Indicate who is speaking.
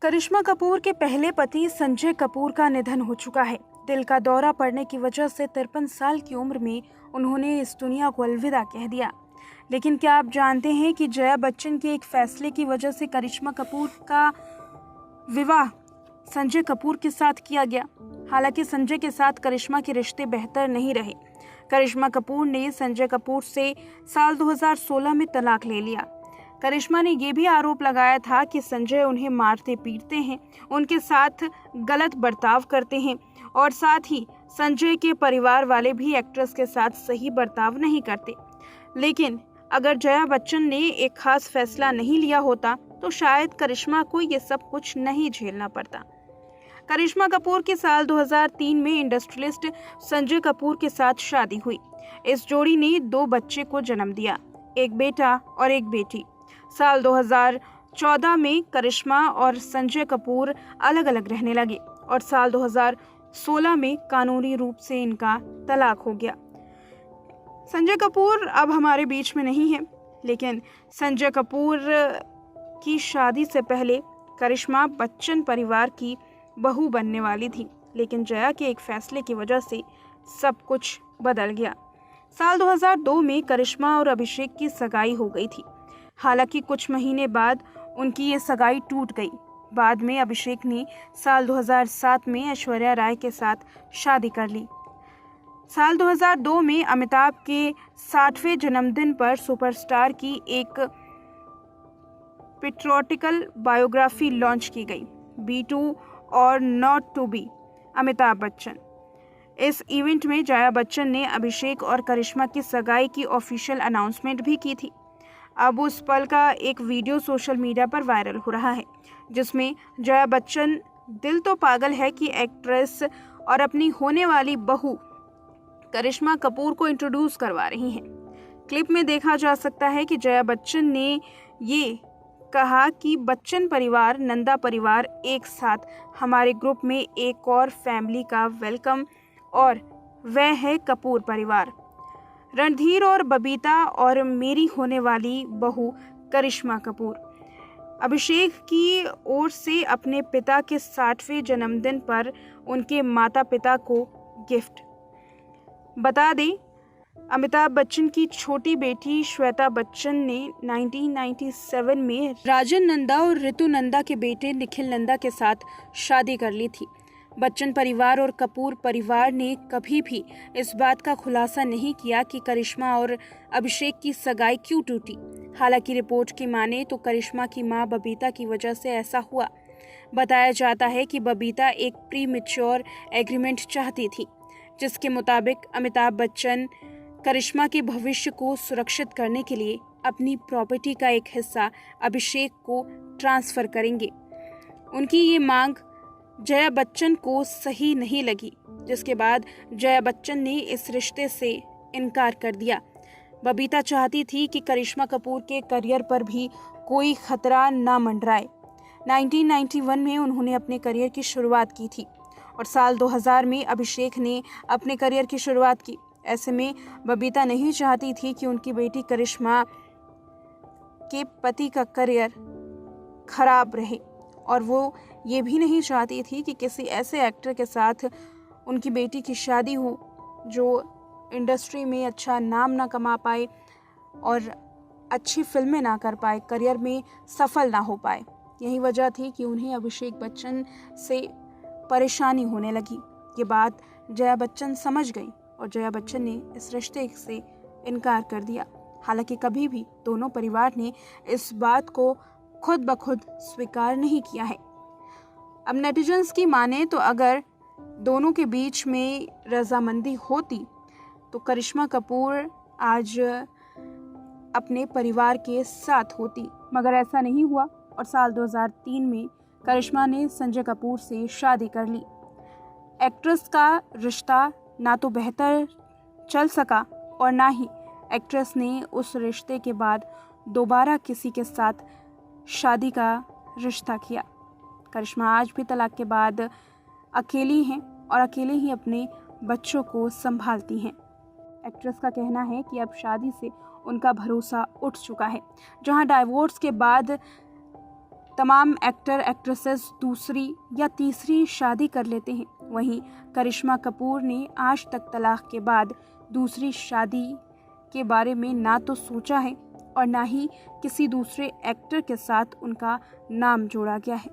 Speaker 1: करिश्मा कपूर के पहले पति संजय कपूर का निधन हो चुका है। दिल का दौरा पड़ने की वजह से 53 साल की उम्र में उन्होंने इस दुनिया को अलविदा कह दिया। लेकिन क्या आप जानते हैं कि जया बच्चन के एक फैसले की वजह से करिश्मा कपूर का विवाह संजय कपूर के साथ किया गया। हालांकि संजय के साथ करिश्मा के रिश्ते बेहतर नहीं रहे। करिश्मा कपूर ने संजय कपूर से साल 2016 में तलाक ले लिया। करिश्मा ने यह भी आरोप लगाया था कि संजय उन्हें मारते पीटते हैं, उनके साथ गलत बर्ताव करते हैं और साथ ही संजय के परिवार वाले भी एक्ट्रेस के साथ सही बर्ताव नहीं करते। लेकिन अगर जया बच्चन ने एक खास फैसला नहीं लिया होता तो शायद करिश्मा को ये सब कुछ नहीं झेलना पड़ता। करिश्मा कपूर की साल 2003 में इंडस्ट्रियलिस्ट संजय कपूर के साथ शादी हुई। इस जोड़ी ने 2 बच्चे को जन्म दिया, एक बेटा और एक बेटी। साल 2014 में करिश्मा और संजय कपूर अलग अलग रहने लगे और साल 2016 में कानूनी रूप से इनका तलाक हो गया। संजय कपूर अब हमारे बीच में नहीं है, लेकिन संजय कपूर की शादी से पहले करिश्मा बच्चन परिवार की बहू बनने वाली थी। लेकिन जया के एक फैसले की वजह से सब कुछ बदल गया। साल 2002 में करिश्मा और अभिषेक की सगाई हो गई थी। हालांकि कुछ महीने बाद उनकी ये सगाई टूट गई। बाद में अभिषेक ने साल 2007 में ऐश्वर्या राय के साथ शादी कर ली। साल 2002 में अमिताभ के 60वें जन्मदिन पर सुपरस्टार की एक पेट्रियोटिकल बायोग्राफी लॉन्च की गई, बी टू और not to be Amitabh Bachchan. इस इवेंट में जया बच्चन ने अभिषेक और करिश्मा की सगाई की ऑफिशियल अनाउंसमेंट भी की थी। अब उस पल का एक वीडियो सोशल मीडिया पर वायरल हो रहा है, जिसमें जया बच्चन दिल तो पागल है कि एक्ट्रेस और अपनी होने वाली बहू करिश्मा कपूर को इंट्रोड्यूस करवा रही हैं। क्लिप में देखा जा सकता है कि जया बच्चन ने ये कहा कि बच्चन परिवार, नंदा परिवार एक साथ हमारे ग्रुप में एक और फैमिली का वेलकम, और वह है कपूर परिवार, रणधीर और बबीता और मेरी होने वाली बहू करिश्मा कपूर। अभिषेक की ओर से अपने पिता के 60वें जन्मदिन पर उनके माता पिता को गिफ्ट। बता दें, अमिताभ बच्चन की छोटी बेटी श्वेता बच्चन ने 1997 में राजन नंदा और ऋतु नंदा के बेटे निखिल नंदा के साथ शादी कर ली थी। बच्चन परिवार और कपूर परिवार ने कभी भी इस बात का खुलासा नहीं किया कि करिश्मा और अभिषेक की सगाई क्यों टूटी। हालांकि रिपोर्ट की माने तो करिश्मा की मां बबीता की वजह से ऐसा हुआ। बताया जाता है कि बबीता एक प्री मैच्योर एग्रीमेंट चाहती थी, जिसके मुताबिक अमिताभ बच्चन करिश्मा के भविष्य को सुरक्षित करने के लिए अपनी प्रॉपर्टी का एक हिस्सा अभिषेक को ट्रांसफर करेंगे। उनकी ये मांग जया बच्चन को सही नहीं लगी, जिसके बाद जया बच्चन ने इस रिश्ते से इनकार कर दिया। बबीता चाहती थी कि करिश्मा कपूर के करियर पर भी कोई खतरा ना मंडराए। 1991 में उन्होंने अपने करियर की शुरुआत की थी और साल 2000 में अभिषेक ने अपने करियर की शुरुआत की। ऐसे में बबीता नहीं चाहती थी कि उनकी बेटी करिश्मा के पति का करियर खराब रहे, और वो ये भी नहीं चाहती थी कि किसी ऐसे एक्टर के साथ उनकी बेटी की शादी हो जो इंडस्ट्री में अच्छा नाम ना कमा पाए और अच्छी फिल्में ना कर पाए, करियर में सफल ना हो पाए। यही वजह थी कि उन्हें अभिषेक बच्चन से परेशानी होने लगी। ये बात जया बच्चन समझ गई और जया बच्चन ने इस रिश्ते से इनकार कर दिया। हालांकि कभी भी दोनों परिवार ने इस बात को खुद ब खुद स्वीकार नहीं किया है। अब नेटिजन्स की माने तो अगर दोनों के बीच में रजामंदी होती तो करिश्मा कपूर आज अपने परिवार के साथ होती, मगर ऐसा नहीं हुआ और साल 2003 में करिश्मा ने संजय कपूर से शादी कर ली। एक्ट्रेस का रिश्ता ना तो बेहतर चल सका और ना ही एक्ट्रेस ने उस रिश्ते के बाद दोबारा किसी के साथ शादी का रिश्ता किया। करिश्मा आज भी तलाक के बाद अकेली हैं और अकेले ही अपने बच्चों को संभालती हैं। एक्ट्रेस का कहना है कि अब शादी से उनका भरोसा उठ चुका है। जहां डाइवोर्स के बाद तमाम एक्टर एक्ट्रेसेस दूसरी या तीसरी शादी कर लेते हैं। वहीं करिश्मा कपूर ने आज तक तलाक के बाद दूसरी शादी के बारे में ना तो सोचा है और ना ही किसी दूसरे एक्टर के साथ उनका नाम जोड़ा गया है।